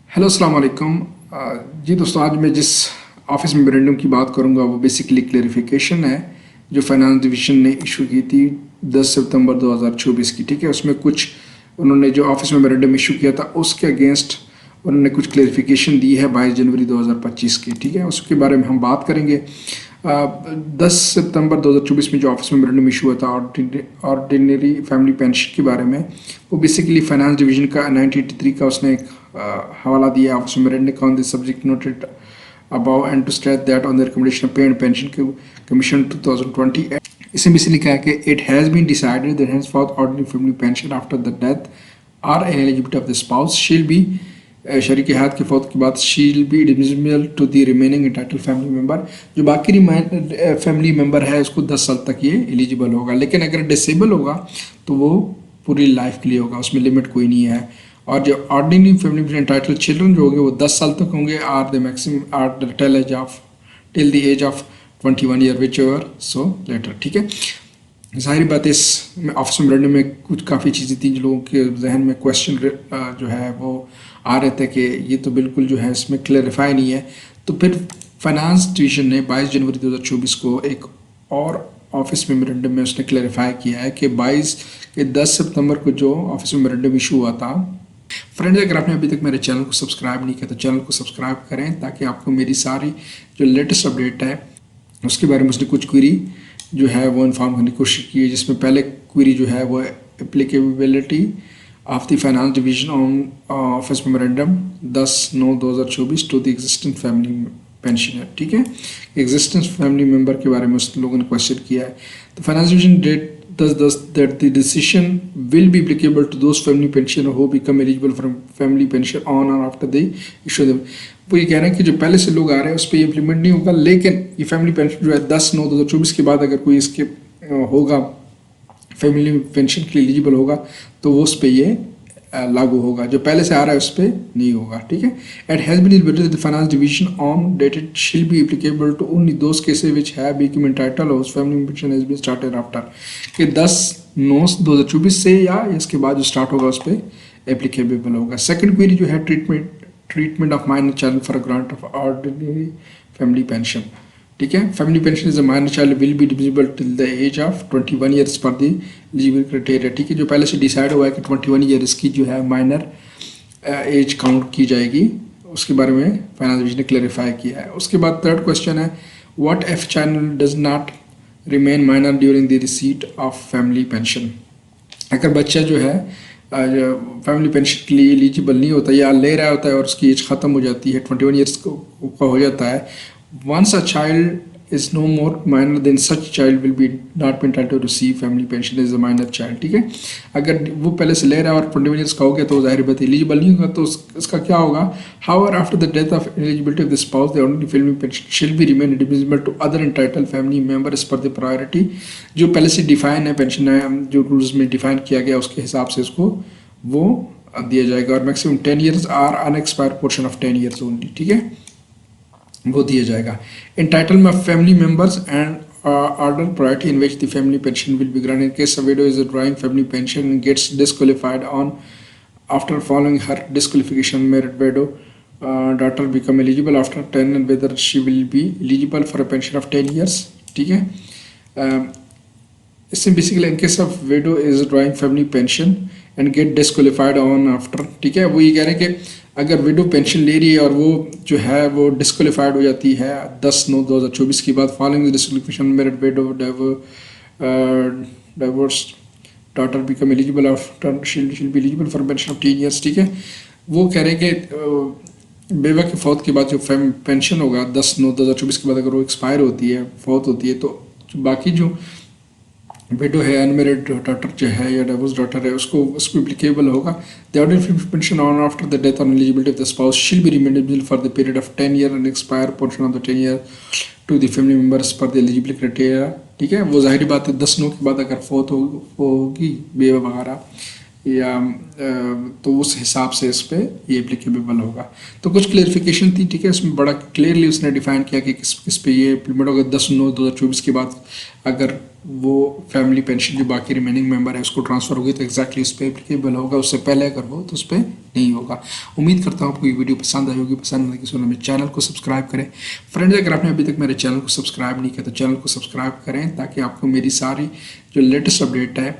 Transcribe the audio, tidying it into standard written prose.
Hello अस्सलाम वालेकुम। जी दोस्तों, आज मैं जिस ऑफिस मेमोरेंडम की बात करूंगा वो बेसिकली क्लेरिफिकेशन है जो फाइनेंस डिवीज़न ने इशू की थी 10 सितंबर 2024 की। ठीक है, उसमें कुछ उन्होंने जो ऑफिस मेमोरेंडम इशू किया था उसके अगेंस्ट उन्होंने कुछ क्लेरिफिकेशन दी है 22 जनवरी 2025 की। ठीक है, उसके बारे में हम बात करेंगे। 10 सितंबर 2024 में जो ऑफिस मेमोरेंडम इशू हुआ था ऑर्डिनरी फैमिली पेंशन के बारे में, वो बेसिकली फाइनेंस डिवीज़न का 1983 का उसने एक हवाला दिया office memorandum on this subject noted above and to state that on the recommendation of Pay and Pension Commission 2020, इसमें बेसिकली लिखा है कि it has been decided that henceforth ordinary family pension after the death or ineligibility of the spouse shall be शरीक हाथ के फौत के बाद shall be divisible to the remaining entitled family member. जो बाकी फैमिली मेम्बर है उसको 10 साल तक ये एलिजिबल होगा, लेकिन अगर डिसेबल होगा तो वो पूरी लाइफ के लिए होगा, उसमें लिमिट कोई नहीं है। और जो ऑर्डिनरी फैमिली इंटाइटल चिल्ड्रन जो होंगे वो 10 साल तक होंगे or the maximum or the till the age of 21 year whichever so later. ठीक है, ज़ाहिर बात है इस ऑफिस मेमोरेंडम में कुछ काफ़ी चीज़ें थी जो लोगों के जहन में क्वेश्चन जो है वो आ रहे थे कि ये तो बिल्कुल जो है इसमें क्लेरिफाई नहीं है। तो फिर फाइनेंस डिवीज़न ने 22 जनवरी 2024 को एक और ऑफिस मेमोरेंडम में उसने क्लेरिफाई किया है कि 10 सितंबर को जो ऑफिस मेमोरेंडम इशू हुआ था। फ्रेंड्स, अगर आपने अभी तक मेरे चैनल को सब्सक्राइब नहीं किया तो चैनल को सब्सक्राइब करें ताकि आपको मेरी सारी जो लेटेस्ट अपडेट है उसके बारे में उसने कुछ क्वेरी जो है वो इन्फॉर्म करने की कोशिश की है, जिसमें पहले क्वेरी जो है वो applicability of the finance division on office memorandum 10/9/2024 to the existent family pensioner. ठीक है, एग्जिस्टेंट फैमिली मेम्बर के बारे में उस लोगों ने क्वेश्चन किया है। तो finance division date thus that the decision will be applicable to those family pensioner who become eligible for family pension on or after the issue of वो ये कह रहे हैं कि जो पहले से लोग आ रहे हैं उस पर इम्प्लीमेंट नहीं होगा, लेकिन ये फैमिली पेंशन जो है 10/9/2024 के बाद अगर कोई इसके होगा फैमिली पेंशन के लिए एलिजिबल होगा तो वो उस पर ये लागू होगा, जो पहले से आ रहा है उस पर नहीं होगा। ठीक है, it has been delivered the finance division on dated shall be applicable to only those cases which have become entitled और family pension has been started after कि 10/9/2024 से या इसके बाद जो स्टार्ट होगा उस पर एप्लीकेबल होगा। सेकंड क्वेरी जो है treatment of minor child for grant of ordinary family pension. ठीक है, family pension is a minor child will be divisible till the age of 21 years per the eligible criteria. ठीक है, जो पहले से डिसाइड हुआ है कि 21 ईयर्स की जो है माइनर एज काउंट की जाएगी, उसके बारे में फाइनेंस डिवीजन ने क्लैरिफाई किया है। उसके बाद थर्ड क्वेश्चन है what if child does not remain minor during the receipt of family pension. अगर बच्चा जो है फैमिली पेंशन के लिए एलिजिबल नहीं होता या ले रहा होता है और उसकी एज ख़त्म हो जाती है, 21 ईयर्स का हो जाता है, once a child is no more minor then such child will be not be entitled to receive family pension as a minor child। ठीक है, अगर वो पहले से ले रहा है और 21 ईयर्स का हो गया तो ज़ाहिर बात एलिजिबल नहीं होगा, तो इसका क्या होगा। however after the death of eligibility of the spouse the ordinary family pension shall be remain divisible to other entitled family members per the priority। जो पहले से डिफाइन है पेंशन है, जो रूल्स में डिफाइन किया गया उसके हिसाब से उसको वो दिया जाएगा और maximum 10 years or unexpired portion of 10 years only. ठीक है, वो दिया जाएगा। Entitlement of family members and order priority in which the family pension will be granted in case a widow is drawing family pension and gets disqualified on after following her disqualification married widow daughter become eligible after 10 and whether she will be eligible for a pension of 10 years। ठीक है, इसमें basically in case of widow is drawing family pension and get disqualified on after. ठीक है, वो ये कह रहे हैं कि अगर विडो पेंशन ले रही है और वो जो है वो डिस्क्वालिफाइड हो जाती है 10/9/2024 के बाद following disqualification married window divorced daughter become eligible after she'll be eligible for pension of 10 years. ठीक है, वो कह रहे हैं कि बेवा की फौत के बाद जो पेंशन होगा 10/9/2024 के बाद अगर वो एक्सपायर होती है, फौत होती है, तो बाकी जो विडो है अनमेरिड डॉटर जो है या डाइवोर्स डॉटर है उसको एप्लीकेबल होगा। The ordinary pension on after the death on eligibility of the spouse shall be remain eligible for the period of 10 year and expire portion of the 10 year to the family members per the eligibility criteria. ठीक है, वो जाहिर बात है 10/9 के बाद अगर फौत होगी बेवा वगैरह या तो उस हिसाब से इस पर ये एप्लीकेबल होगा। तो कुछ क्लेरिफिकेशन थी। ठीक है, इसमें बड़ा क्लियरली उसने डिफाइन किया कि किस पे ये इम्प्लीमेंट होगा 10/9/2024 के बाद अगर वो फैमिली पेंशन जो बाकी रिमेनिंग मेंबर है उसको ट्रांसफ़र होगी तो एग्जैक्टली उस पर एप्लीकेबल होगा, उससे पहले अगर हो तो उस पर नहीं होगा। उम्मीद करता हूँ आपको ये वीडियो पसंद आई होगी। पसंद आने की मेरे चैनल को सब्सक्राइब करें। फ्रेंड्स, अगर आपने अभी तक मेरे चैनल को सब्सक्राइब नहीं किया तो चैनल को सब्सक्राइब करें ताकि आपको मेरी सारी जो लेटेस्ट अपडेट है